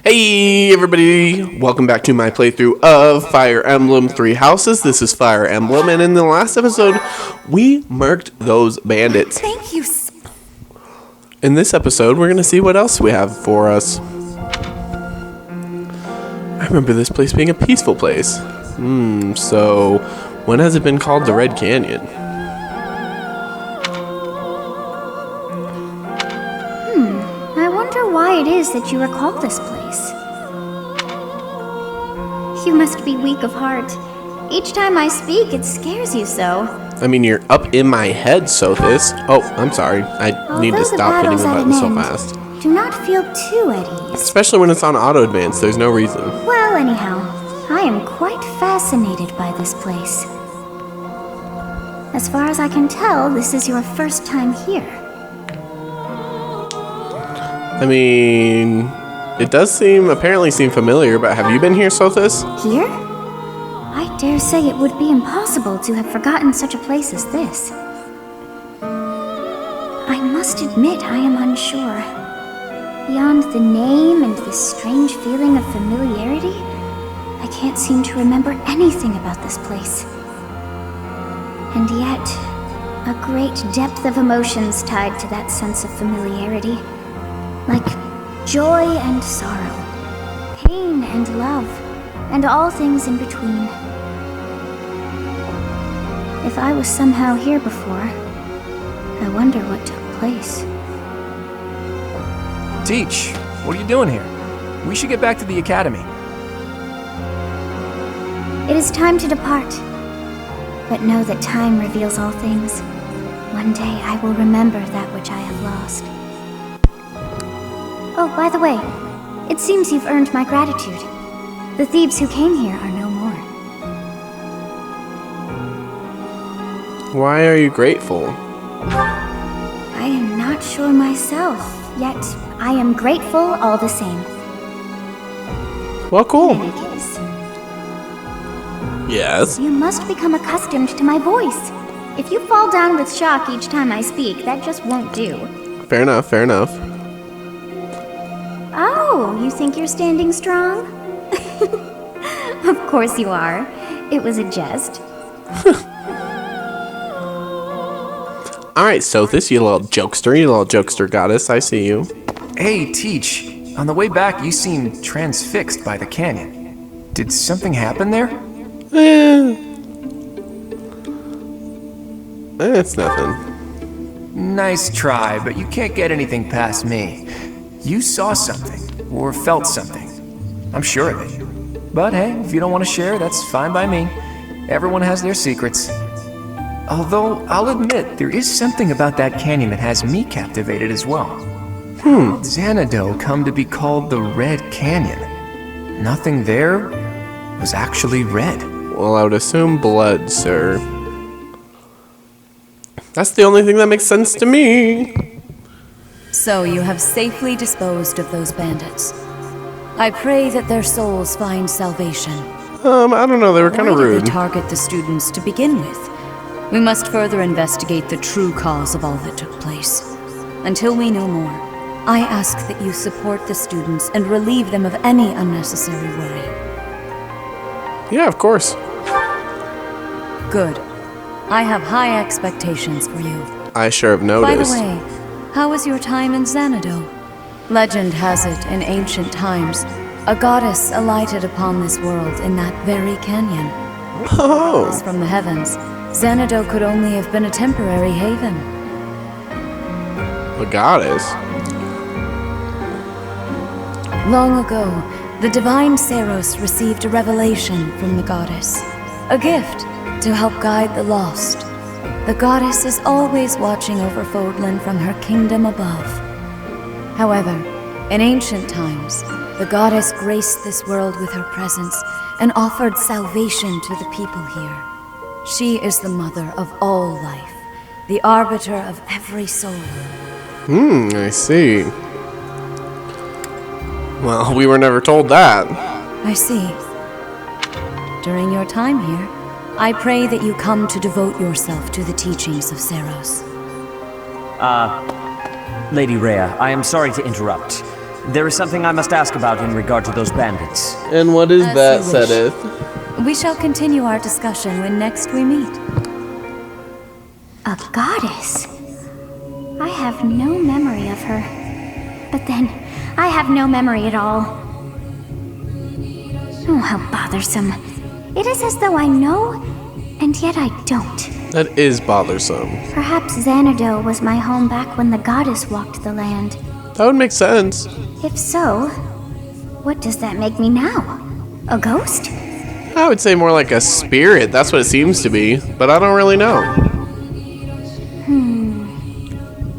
Hey everybody, welcome back to my playthrough of Fire Emblem Three Houses. This is Fire Emblem, and in the last episode, we murked those bandits. Thank you. In this episode, we're going to see what else we have for us. I remember this place being a peaceful place. So when has it been called the Red Canyon? I wonder why it is that you recall this place. You must be weak of heart. Each time I speak, it scares you so. I mean, you're up in my head, Sothis. Oh, I'm sorry. I need to stop hitting the button so fast. Do not feel too at ease. Especially when it's on auto advance, there's no reason. Well, anyhow, I am quite fascinated by this place. As far as I can tell, this is your first time here. I mean, it does apparently seem familiar, but have you been here, Sothis? Here? I dare say it would be impossible to have forgotten such a place as this. I must admit I am unsure. Beyond the name and this strange feeling of familiarity, I can't seem to remember anything about this place. And yet, a great depth of emotions tied to that sense of familiarity. Like joy and sorrow, pain and love, and all things in between. If I was somehow here before, I wonder what took place. Teach, what are you doing here? We should get back to the academy. It is time to depart. But know that time reveals all things. One day I will remember that which I have lost. Oh, by the way, it seems you've earned my gratitude. The thieves who came here are no more. Why are you grateful? I am not sure myself, yet I am grateful all the same. Well, cool. In any case, Yes. you must become accustomed to my voice. If you fall down with shock each time I speak, that just won't do. Fair enough, fair enough. Oh, you think you're standing strong? Of course you are. It was a jest. Alright, Sothis, you little jokester goddess, I see you. Hey, Teach, on the way back you seemed transfixed by the canyon. Did something happen there? It's nothing. Nice try, but you can't get anything past me. You saw something, or felt something. I'm sure of it. But hey, if you don't want to share, that's fine by me. Everyone has their secrets. Although, I'll admit, there is something about that canyon that has me captivated as well. How did Xanadu come to be called the Red Canyon? Nothing there was actually red. Well, I would assume blood, sir. That's the only thing that makes sense to me. So you have safely disposed of those bandits. I pray that their souls find salvation. I don't know, they were kind of Why did rude. they target the students to begin with? We must further investigate the true cause of all that took place. Until we know more, I ask that you support the students and relieve them of any unnecessary worry. Yeah, of course. Good. I have high expectations for you. I sure have By noticed. the way, how was your time in Xanadu? Legend has it, in ancient times, a goddess alighted upon this world in that very canyon. Oh, As from the heavens, Xanadu could only have been a temporary haven. a goddess. Long ago, the divine Seros received a revelation from the goddess, a gift to help guide the lost. The goddess is always watching over Fodlan from her kingdom above. However, in ancient times, the goddess graced this world with her presence and offered salvation to the people here. She is the mother of all life, the arbiter of every soul. I see. Well, we were never told that. I see. During your time here, I pray that you come to devote yourself to the teachings of Seros. Lady Rhea, I am sorry to interrupt. There is something I must ask about in regard to those bandits. And what is that, As you wish. Sedith? We shall continue our discussion when next we meet. A goddess? I have no memory of her. But then, I have no memory at all. Oh, how bothersome. It is as though I know, and yet I don't. That is bothersome. Perhaps Xanadu was my home back when the goddess walked the land. That would make sense. If so, what does that make me now? A ghost? I would say more like a spirit. That's what it seems to be, but I don't really know.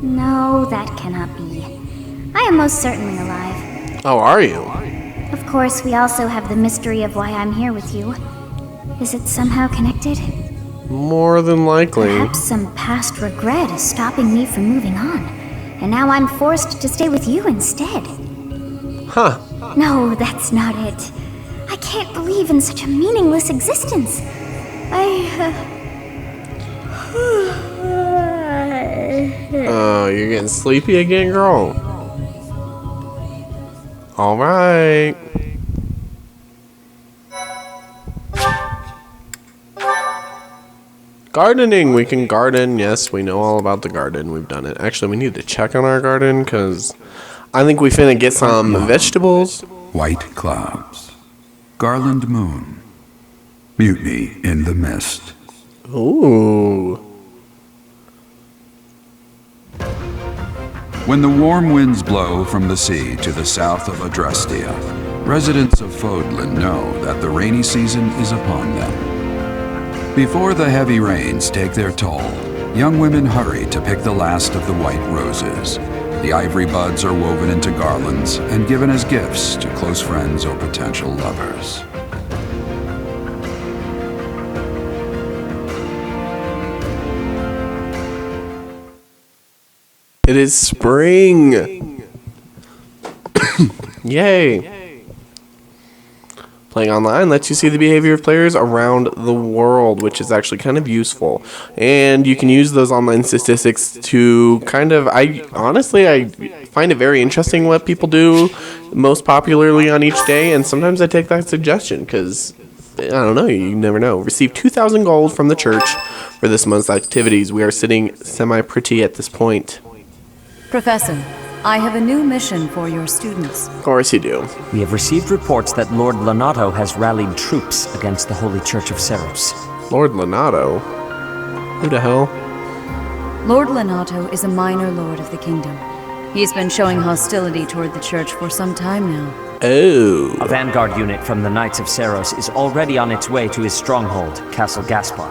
No, that cannot be. I am most certainly alive. Oh, are you? Of course, we also have the mystery of why I'm here with you. Is it somehow connected? More than likely. Perhaps some past regret is stopping me from moving on, and now I'm forced to stay with you instead. Huh. No, that's not it. I can't believe in such a meaningless existence. Oh, you're getting sleepy again, girl? Alright. Gardening. We can garden. Yes, we know all about the garden. We've done it. Actually, we need to check on our garden because I think we finna get some vegetables. White clouds. Garland moon. Mutiny in the mist. Ooh. When the warm winds blow from the sea to the south of Adrestia, residents of Fodlan know that the rainy season is upon them. Before the heavy rains take their toll, young women hurry to pick the last of the white roses. The ivory buds are woven into garlands and given as gifts to close friends or potential lovers. It is spring. Yay. Playing online lets you see the behavior of players around the world, which is actually kind of useful. And you can use those online statistics to kind of, I find it very interesting what people do most popularly on each day. And sometimes I take that suggestion because, I don't know, you never know. Receive 2,000 gold from the church for this month's activities. We are sitting semi-pretty at this point. Professor, I have a new mission for your students. Of course you do. We have received reports that Lord Lonato has rallied troops against the Holy Church of Seros. Lord Lonato? Who the hell? Lord Lonato is a minor lord of the kingdom. He's been showing hostility toward the church for some time now. Oh. A vanguard unit from the Knights of Seros is already on its way to his stronghold, Castle Gaspar.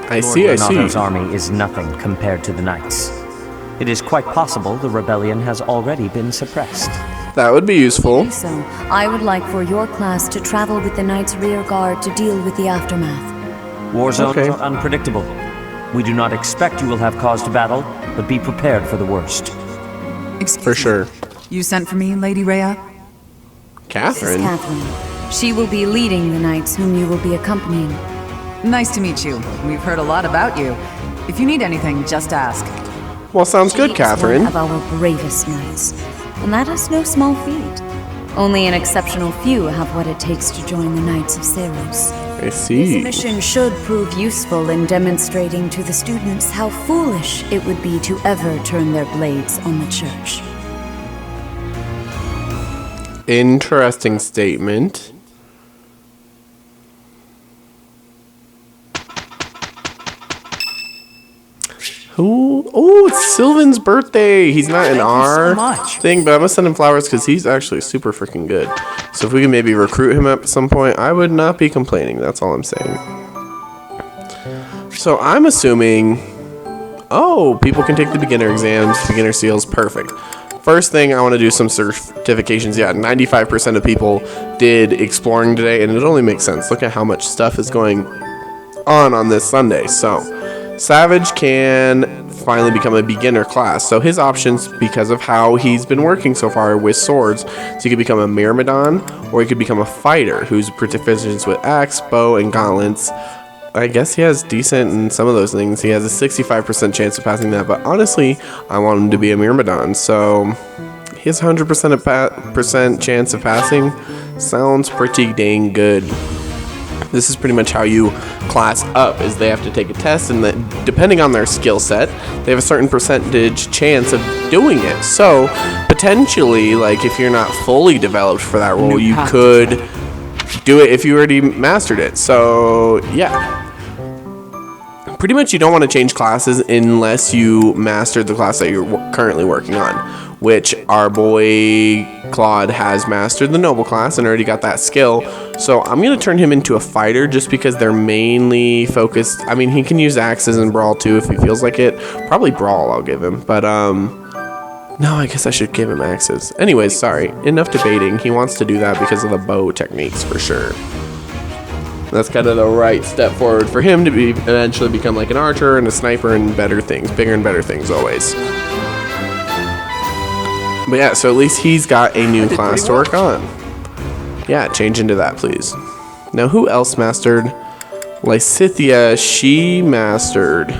I see. Lord Lonato's army is nothing compared to the Knights. It is quite possible the rebellion has already been suppressed. That would be useful. So, I would like for your class to travel with the Knights' rear guard to deal with the aftermath. War zones Okay. are unpredictable. We do not expect you will have cause to battle, but be prepared for the worst. Excuse For me. sure. You sent for me, Lady Rhea? This is Catherine? Catherine. She will be leading the knights whom you will be accompanying. Nice to meet you. We've heard a lot about you. If you need anything, just ask. Well, sounds She good, is Catherine. one of our bravest knights, and that is no small feat. Only an exceptional few have what it takes to join the Knights of Seros. I This see. mission should prove useful in demonstrating to the students how foolish it would be to ever turn their blades on the church. Interesting statement. Who? Oh, it's Sylvan's birthday. He's not in our thing, but I'm gonna send him flowers because he's actually super freaking good. So if we can maybe recruit him at some point, I would not be complaining. That's all I'm saying. So I'm assuming, oh, people can take the beginner exams, beginner seals, perfect. First thing, I want to do some certifications. Yeah, 95% of people did exploring today, and it only makes sense. Look at how much stuff is going on this Sunday. So Savage can finally become a beginner class. So his options, because of how he's been working so far with swords, so he could become a Myrmidon, or he could become a fighter who's proficient with axe, bow, and gauntlets. I guess he has decent in some of those things. He has a 65% chance of passing that, but honestly, I want him to be a Myrmidon. So his 100% chance of passing sounds pretty dang good. This is pretty much how you class up, is they have to take a test, and that depending on their skill set, they have a certain percentage chance of doing it. So potentially, like, if you're not fully developed for that role, you could do it if you already mastered it. So yeah, pretty much you don't want to change classes unless you mastered the class that you're currently working on, which our boy Claude has mastered the noble class and already got that skill. So I'm going to turn him into a fighter just because they're mainly focused. I mean, he can use axes and brawl too if he feels like it. Probably brawl I'll give him, but no, I guess I should give him axes. Anyways, sorry, enough debating. He wants to do that because of the bow techniques for sure. That's kind of the right step forward for him to eventually become like an archer and a sniper and better things, bigger and better things always. But yeah, so at least he's got a new class to work on. Yeah, change into that, please. Now, who else mastered? Lysithia, she mastered.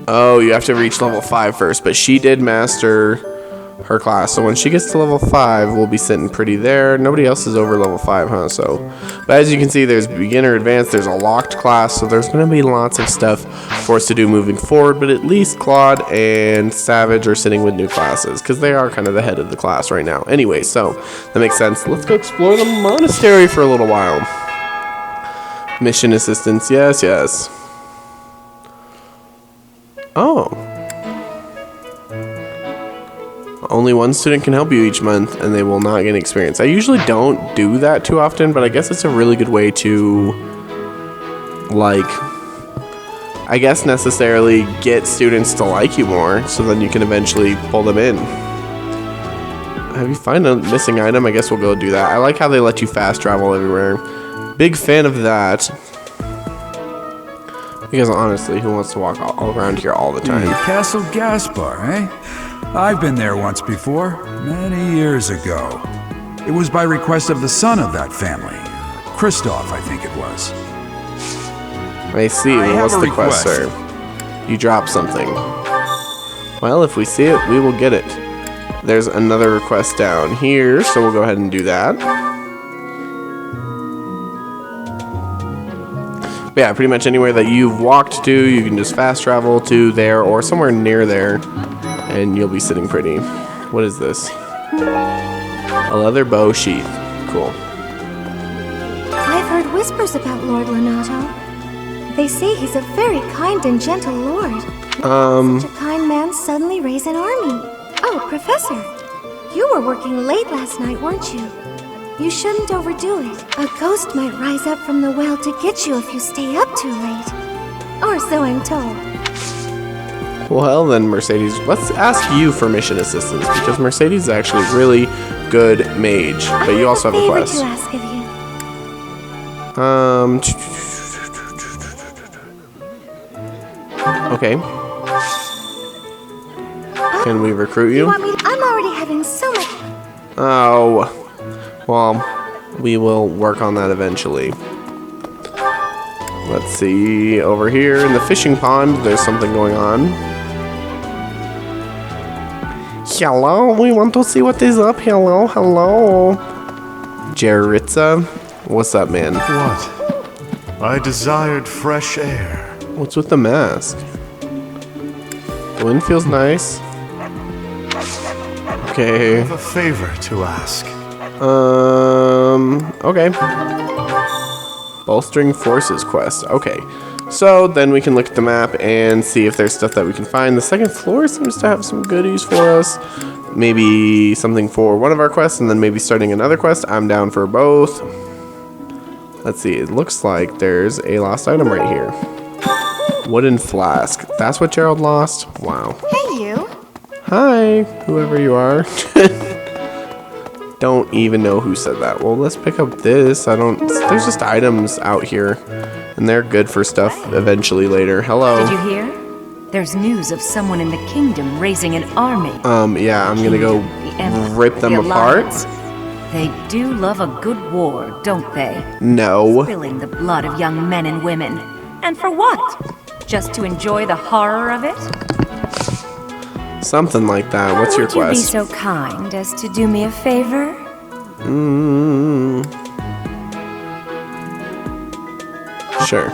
Oh, you have to reach level 5 first, but she did master her class. So when she gets to level 5, we'll be sitting pretty there. Nobody else is over level 5, huh? So, but as you can see, there's beginner, advanced, there's a locked class, so there's going to be lots of stuff for us to do moving forward, but at least Claude and Savage are sitting with new classes, because they are kind of the head of the class right now. Anyway, so that makes sense. Let's go explore the monastery for a little while. Mission assistance, yes, yes. Oh. Only one student can help you each month, and they will not gain experience. I usually don't do that too often, but I guess it's a really good way to, like, I guess necessarily get students to like you more, so then you can eventually pull them in. Have you find a missing item? I guess we'll go do that. I like how they let you fast travel everywhere. Big fan of that. Because honestly, who wants to walk all around here all the time? Castle Gaspar, eh? I've been there once before, many years ago. It was by request of the son of that family. Christoph, I think it was. I see. Well, what's the quest, sir? You drop something. Well, if we see it, we will get it. There's another request down here, so we'll go ahead and do that. But yeah, pretty much anywhere that you've walked to, you can just fast travel to there or somewhere near there, and you'll be sitting pretty. What is this? A leather bow sheath. Cool. I've heard whispers about Lord Lenato. They say he's a very kind and gentle lord. Such a kind man suddenly raise an army. Oh, Professor, you were working late last night, weren't you? You shouldn't overdo it. A ghost might rise up from the well to get you if you stay up too late. Or so I'm told. Well then, Mercedes, let's ask you for mission assistance, because Mercedes is actually a really good mage. But you also have a quest. To ask of you. Okay. Can we recruit you? I'm already having so much. Oh. Well, we will work on that eventually. Let's see. Over here in the fishing pond, there's something going on. Hello, we want to see what is up. Hello, hello. Jaritza, what's up, man? What? I desired fresh air. What's with the mask? The wind feels nice. Okay. I have a favor to ask. Okay. Bolstering Forces quest. Okay. So then we can look at the map and see if there's stuff that we can find. The second floor seems to have some goodies for us. Maybe something for one of our quests and then maybe starting another quest. I'm down for both. Let's see. It looks like there's a lost item right here. Wooden flask. That's what Gerald lost? Wow. Hey, you. Hi, whoever you are. Don't even know who said that. Well, let's pick up this. There's just items out here, and they're good for stuff eventually later. Hello. Did you hear? There's news of someone in the kingdom raising an army. Yeah, I'm gonna go rip them apart. They do love a good war, don't they? No. Spilling the blood of young men and women. And for what? just to enjoy the horror of it? Something like that. What's your Would you be quest? so kind as to do me a favor? Sure.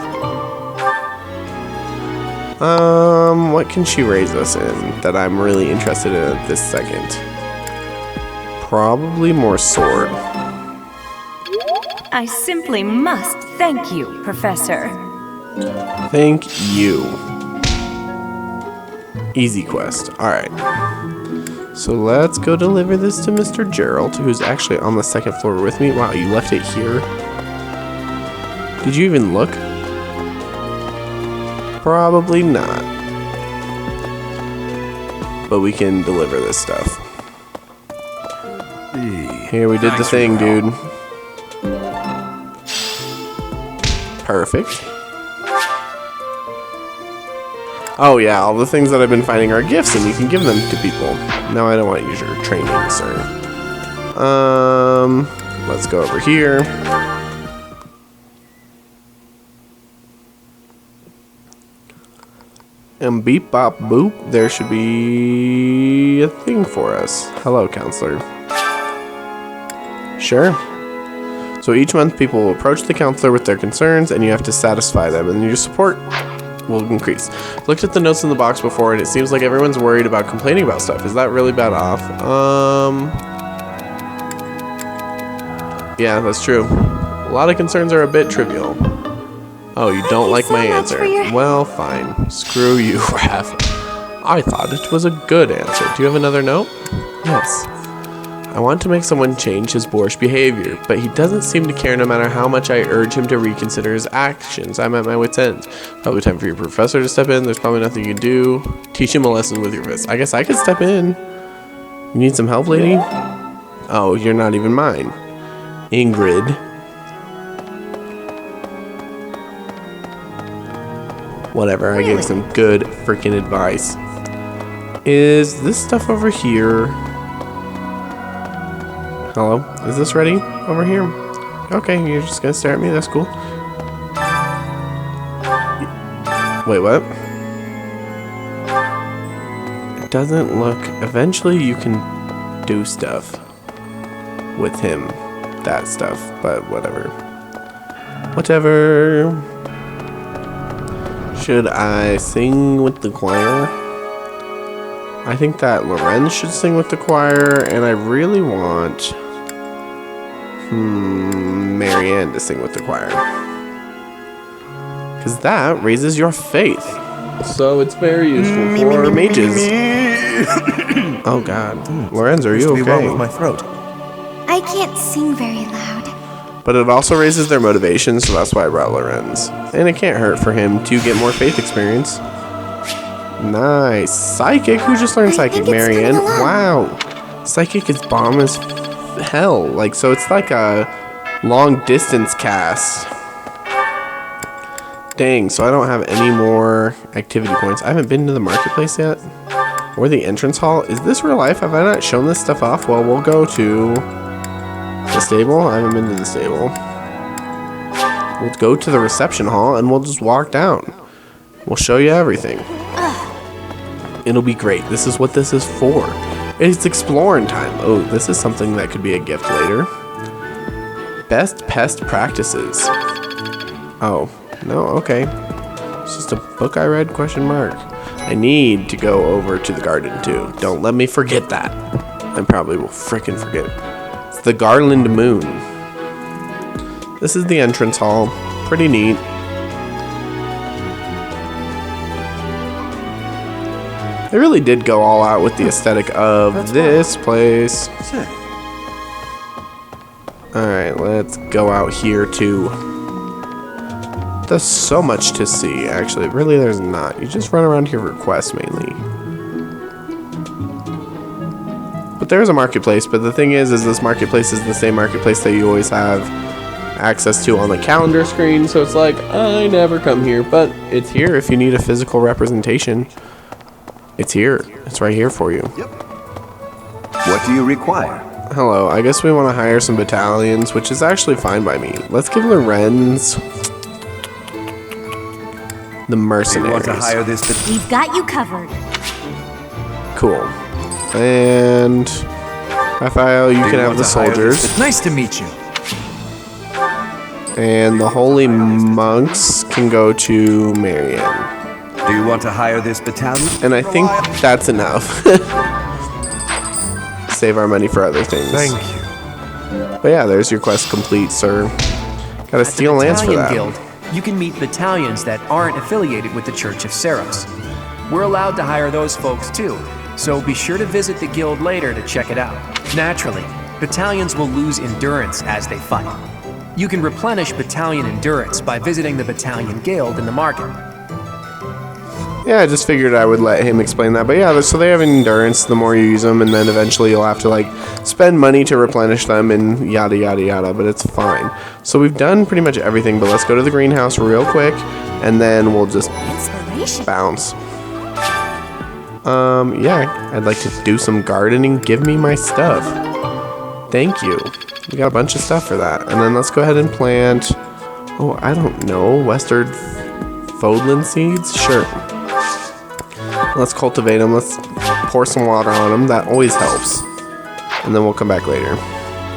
What can she raise us in that I'm really interested in at this second? Probably more sword. I simply must thank you, Professor. Thank you. Easy quest. Alright. So let's go deliver this to Mr. Gerald, who's actually on the second floor with me. Wow, you left it here? Did you even look? Probably not. But we can deliver this stuff. Here, we did the thing, dude. Perfect. Oh yeah, all the things that I've been finding are gifts and you can give them to people. No, I don't want to use your training, sir. Let's go over here. And beep bop boop, there should be a thing for us. Hello, counselor. Sure. So each month people will approach the counselor with their concerns and you have to satisfy them, and your support will increase. Looked at the notes in the box before and it seems like everyone's worried about complaining about stuff. Is that really bad off? Yeah, that's true. A lot of concerns are a bit trivial. Oh, you don't like my answer. Well, fine. Screw you, Raph. I thought it was a good answer. Do you have another note? Yes. I want to make someone change his boorish behavior, but he doesn't seem to care no matter how much I urge him to reconsider his actions. I'm at my wit's end. Probably time for your professor to step in. There's probably nothing you can do. Teach him a lesson with your fist. I guess I could step in. You need some help, lady? Oh, you're not even mine. Ingrid. Whatever, I gave some good freaking advice. Is this stuff over here? Hello? Is this ready over here? Okay, you're just gonna stare at me? That's cool. Wait, what? It doesn't look... Eventually you can do stuff with him. That stuff, but whatever. Whatever. Should I sing with the choir? I think that Lorenz should sing with the choir, and I really want Marianne to sing with the choir. Because that raises your faith. So it's very useful for mages. Oh god. Lorenz, are you okay? Wrong with my throat. I can't sing very loud. But it also raises their motivation, so that's why I brought Lorenz. And it can't hurt for him to get more faith experience. Nice. Psychic? Who just learned Psychic? Marianne? Wow. Psychic is bomb as hell. Like, so it's like a long distance cast. Dang, so I don't have any more activity points. I haven't been to the marketplace yet. Or the entrance hall. Is this real life? Have I not shown this stuff off? Well, we'll go to the stable. I haven't been to the stable. We'll go to the reception hall and we'll just walk down. We'll show you everything. It'll be great. This is what this is for. It's exploring time. Oh, this is something that could be a gift later. Best pest practices. Oh, no, okay. It's just a book I read, question mark. I need to go over to the garden too. Don't let me forget that. I probably will frickin' forget. It's the Garland Moon. This is the entrance hall. Pretty neat. They really did go all out with the aesthetic of this place. Alright, let's go out here too. There's so much to see, actually. Really, there's not. You just run around here for quests, mainly. But there's a marketplace, but the thing is this marketplace is the same marketplace that you always have access to on the calendar screen, so it's like, I never come here, but it's here if you need a physical representation. It's here. It's right here for you. Yep. What do you require? Hello, I guess we want to hire some battalions, which is actually fine by me. Let's give Lorenz the mercenaries. Want to hire this? We've got you covered. Cool. And Raphael, you can have the soldiers. Nice to meet you. And the holy monks can go to Marianne. Do you want to hire this battalion? And I think that's enough. Save our money for other things. Thank you. But yeah, there's your quest complete, sir. Gotta steal a lance for that. Guild, you can meet battalions that aren't affiliated with the Church of Seros. We're allowed to hire those folks too, so be sure to visit the guild later to check it out. Naturally, battalions will lose endurance as they fight. You can replenish battalion endurance by visiting the battalion guild in the market. Yeah, I just figured I would let him explain that. But yeah, so they have endurance the more you use them, and then eventually you'll have to like spend money to replenish them and yada yada yada, but it's fine. So we've done pretty much everything, but let's go to the greenhouse real quick, and then we'll just bounce. Yeah, I'd like to do some gardening. Give me my stuff. Thank you. We got a bunch of stuff for that. And then let's go ahead and plant, oh, I don't know, Western Fodland seeds? Sure. Let's cultivate them. Let's pour some water on them. That always helps. And then we'll come back later.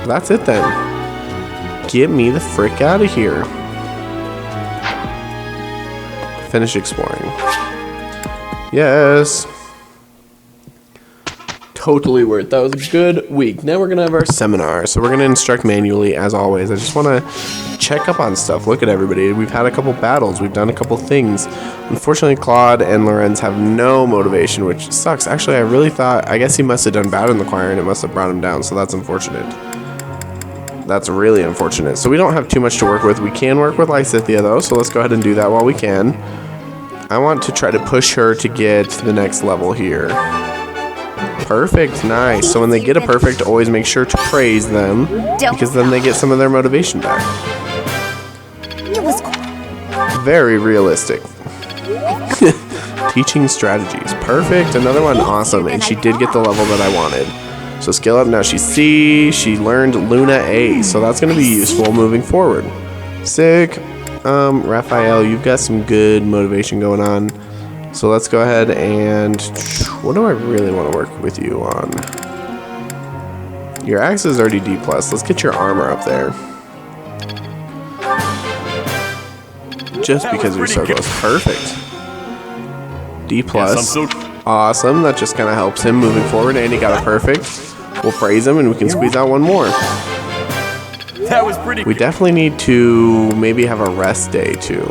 That's it then. Get me the frick out of here. Finish exploring. Yes. Totally worth. That was a good week. Now we're gonna have our seminar, so we're gonna instruct manually as always. I just want to check up on stuff. Look at everybody. We've had a couple battles. We've done a couple things. Unfortunately, Claude and Lorenz have no motivation, which sucks. Actually, I really thought, I guess he must have done bad in the choir and it must have brought him down, so that's unfortunate. That's really unfortunate. So we don't have too much to work with. We can work with Lysithia though, so let's go ahead and do that while we can. I want to try to push her to get to the next level here. Perfect, nice. So when they get a perfect, always make sure to praise them, because then they get some of their motivation back. Very realistic. Teaching strategies. Perfect, another one, awesome. And she did get the level that I wanted. So skill up, now she's C, she learned Luna A, so that's going to be useful moving forward. Sick. Raphael, you've got some good motivation going on. So let's go ahead and, what do I really want to work with you on? Your axe is already D+. Let's get your armor up there. Just because you're so close. Perfect. D+. Awesome. That just kind of helps him moving forward. And he got a perfect. We'll praise him and we can squeeze out one more. That was pretty. We definitely need to maybe have a rest day too.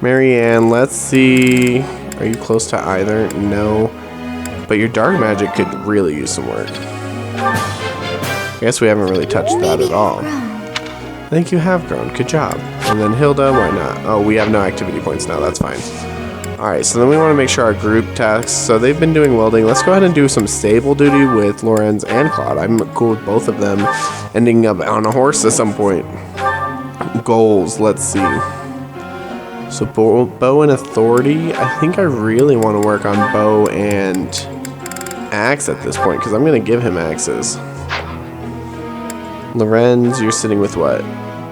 Marianne, let's see. Are you close to either? No. But your dark magic could really use some work. I guess we haven't really touched that at all. I think you have grown. Good job. And then Hilda, why not? Oh, we have no activity points now. That's fine. Alright, so then we want to make sure our group tasks. So they've been doing welding. Let's go ahead and do some stable duty with Lorenz and Claude. I'm cool with both of them ending up on a horse at some point. Goals, let's see. So bow and authority. I think I really want to work on bow and axe at this point because I'm going to give him axes. Lorenz, you're sitting with what?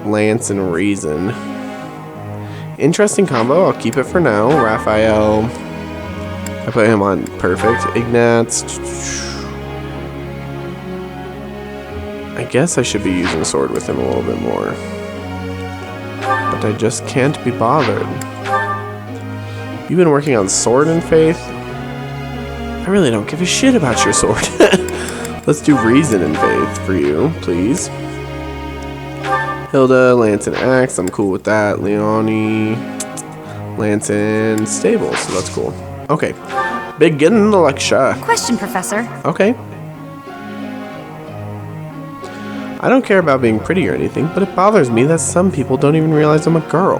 Lance and reason. Interesting combo. I'll keep it for now. Raphael, I put him on perfect. Ignatz, I guess I should be using sword with him a little bit more. But I just can't be bothered. You've been working on sword and faith? I really don't give a shit about your sword. Let's do reason and faith for you, please. Hilda, lance and axe, I'm cool with that. Leonie, lance and stable, so that's cool. Okay, begin the lecture. Question, Professor. Okay. I don't care about being pretty or anything, but it bothers me that some people don't even realize I'm a girl.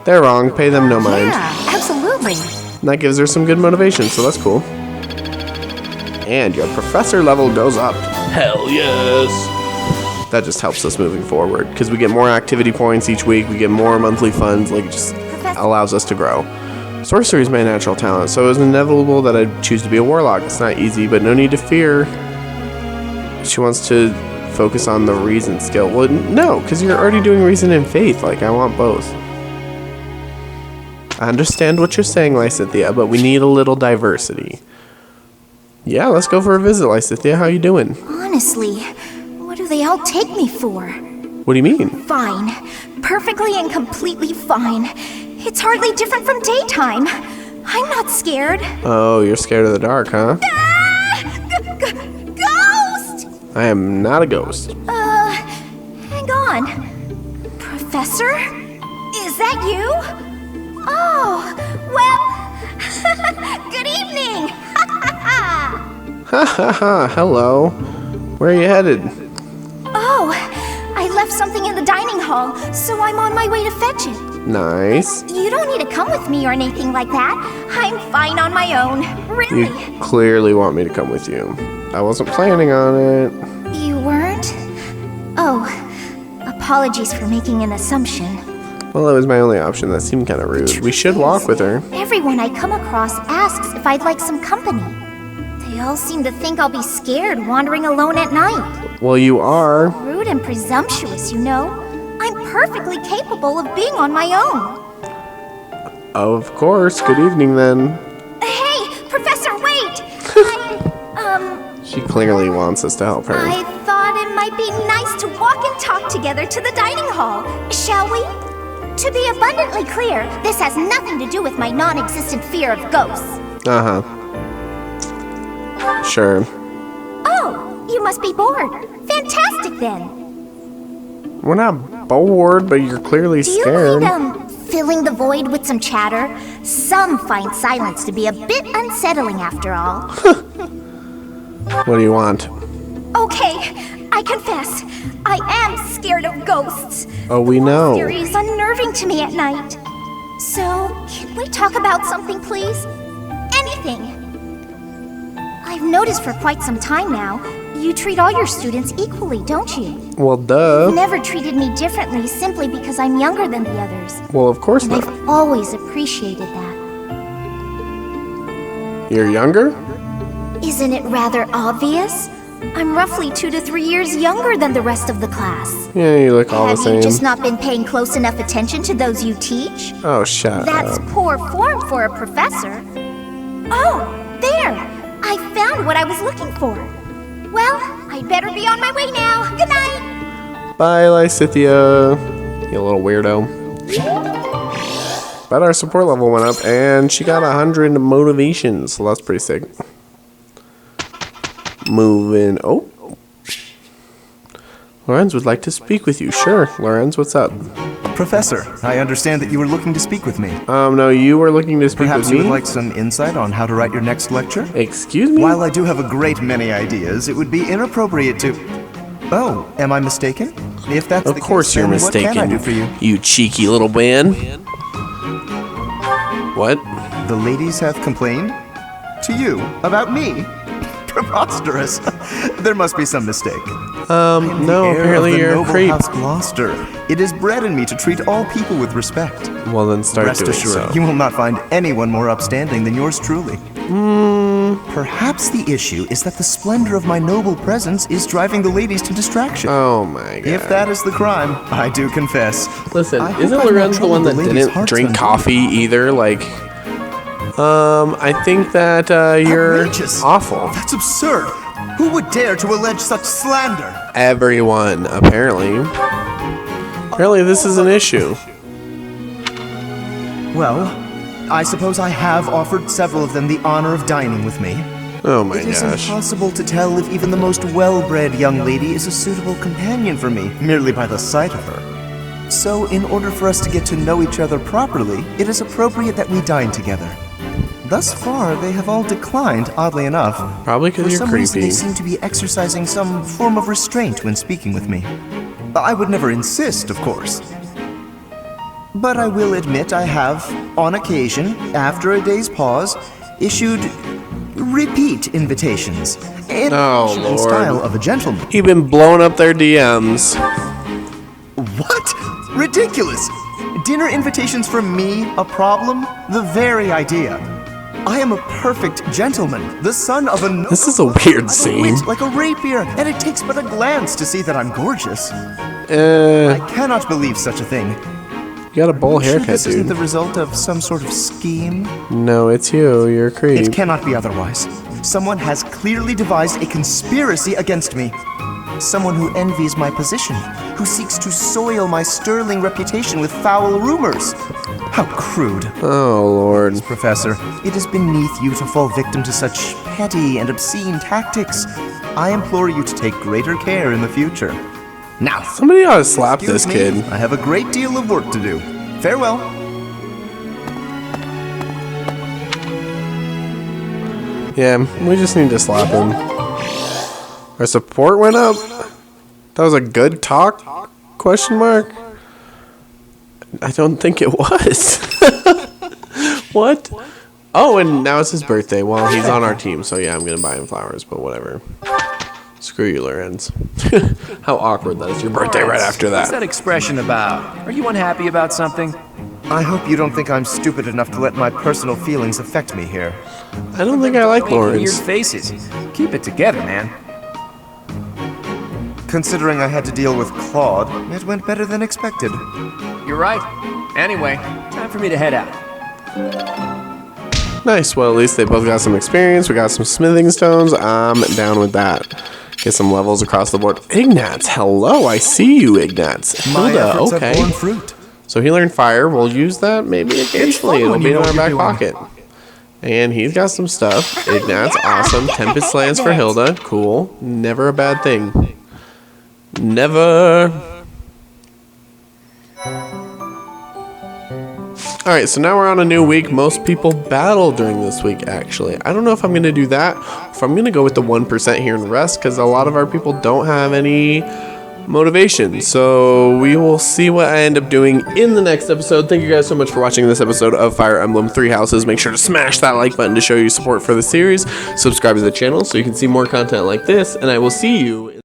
They're wrong. Pay them no mind. Yeah, absolutely. And that gives her some good motivation, so that's cool. And your professor level goes up. Hell yes. That just helps us moving forward, because we get more activity points each week, we get more monthly funds, like it just allows us to grow. Sorcery is my natural talent, so it was inevitable that I'd choose to be a warlock. It's not easy, but no need to fear. She wants to focus on the reason skill. Well, no, because you're already doing reason and faith. Like, I want both. I understand what you're saying, Lysithea, but we need a little diversity. Yeah, let's go for a visit, Lysithea. How you doing? Honestly, what do they all take me for? What do you mean? Fine. Perfectly and completely fine. It's hardly different from daytime. I'm not scared. Oh, you're scared of the dark, huh? Ghost! I am not a ghost. Hang on. Professor? Is that you? Oh, well, good evening. Ha ha ha, hello. Where are you headed? Oh, I left something in the dining hall, so I'm on my way to fetch it. Nice. You don't need to come with me or anything like that. I'm fine on my own. Really. You clearly want me to come with you. I wasn't planning on it. You weren't? Oh, apologies for making an assumption. Well, that was my only option. That seemed kind of rude. We should walk with her. Everyone I come across asks if I'd like some company. They all seem to think I'll be scared wandering alone at night. Well, you are. Rude and presumptuous, you know. I'm perfectly capable of being on my own. Of course. Good evening, then. Hey, Professor, wait! She clearly wants us to help her. I thought it might be nice to walk and talk together to the dining hall. Shall we? To be abundantly clear, this has nothing to do with my non-existent fear of ghosts. Uh-huh. Sure. Oh, you must be bored. Fantastic, then. We're not bored, but you're clearly scared. Do you mind, filling the void with some chatter? Some find silence to be a bit unsettling after all. What do you want? Okay, I confess, I am scared of ghosts. Oh, we know. The theory is unnerving to me at night. So, can we talk about something, please? Anything. I've noticed for quite some time now, you treat all your students equally, don't you? Well, duh. You've never treated me differently simply because I'm younger than the others. Well, of course And not. I've always appreciated that. You're younger? Isn't it rather obvious? I'm roughly 2 to 3 years younger than the rest of the class. Yeah, you look all the Have same. you just not been paying close enough attention to those you teach? Oh, shut That's up. poor form for a professor. Oh, there! I found what I was looking for. Well, I'd better be on my way now. Good night! Bye, Lysithea. You little weirdo. But our support level went up, and she got 100 motivation, so that's pretty sick. Moving. Oh. Lorenz would like to speak with you. Sure, Lorenz, what's up? Professor, I understand that you were looking to speak with me. No, you were looking to speak Perhaps with me? you would like some insight on how to write your next lecture? Excuse me? While I do have a great many ideas, it would be inappropriate to... Oh, am I mistaken? If that's the case, of course you're then mistaken, what can I do for you? you cheeky little man. What? The ladies have complained? To you? About me? Preposterous. There must be some mistake. No, apparently you're a creep. House Gloucester. It is bred in me to treat all people with respect. Well, then start Rest doing assured, so. you will not find anyone more upstanding than yours truly. Perhaps the issue is that the splendor of my noble presence is driving the ladies to distraction. Oh my god. If that is the crime, I do confess. Listen, I hope isn't I've not Lorenz the one that troubled the ladies' didn't hearts drink unduly. coffee either? Like, I think that you're Outrageous. awful. That's absurd. Who would dare to allege such slander? Everyone, apparently. Apparently this is an issue. Well, I suppose I have offered several of them the honor of dining with me. Oh my It is gosh. impossible to tell if even the most well-bred young lady is a suitable companion for me, merely by the sight of her. So, in order for us to get to know each other properly, it is appropriate that we dine together. Thus far, they have all declined, oddly enough. Probably because For you're some reason, creepy. they seem to be exercising some form of restraint when speaking with me. I would never insist, of course. But I will admit I have, on occasion, after a day's pause, issued repeat invitations in Oh, the Lord. style of a gentleman. He been blowing up their DMs. What? Ridiculous! Dinner invitations from me a problem? The very idea. I am a perfect gentleman, the son of a This is a weird scene. Like a rapier, and it takes but a glance to see that I'm gorgeous. I cannot believe such a thing. You got a bowl haircut, This dude. isn't the result of some sort of scheme? No, it's you. You're a creep. It cannot be otherwise. Someone has clearly devised a conspiracy against me. Someone who envies my position, who seeks to soil my sterling reputation with foul rumors. How crude. Oh, Lord. Professor, it is beneath you to fall victim to such petty and obscene tactics. I implore you to take greater care in the future. Now, somebody ought to slap this kid. I have a great deal of work to do. Farewell. Yeah, we just need to slap him. Our support went up? That was a good talk? Question mark? I don't think it was. What? Oh, and now it's his birthday. Well, he's on our team, so yeah, I'm gonna buy him flowers, but whatever. Screw you, Lorenz. How awkward that is. Your birthday right after that. What's that expression about? Are you unhappy about something? I hope you don't think I'm stupid enough to let my personal feelings affect me here. I don't think I like Lorenz. Weird faces. Keep it together, man. Considering I had to deal with Claude, it went better than expected. You're right. Anyway, time for me to head out. Nice. Well, at least they both got some experience. We got some smithing stones. I'm down with that. Get some levels across the board. Ignatz, hello. I see you, Ignatz. Hilda, okay. Have borne fruit. So he learned fire. We'll use that maybe occasionally. It'll be in our back pocket. And he's got some stuff. Ignatz, awesome. Tempest Lance for Hilda. Cool. Never a bad thing. Never. Alright, so now we're on a new week. Most people battle during this week, actually. I don't know if I'm going to do that, if I'm going to go with the 1% here and rest, because a lot of our people don't have any motivation. So we will see what I end up doing in the next episode. Thank you guys so much for watching this episode of Fire Emblem Three Houses. Make sure to smash that like button to show your support for the series. Subscribe to the channel so you can see more content like this, and I will see you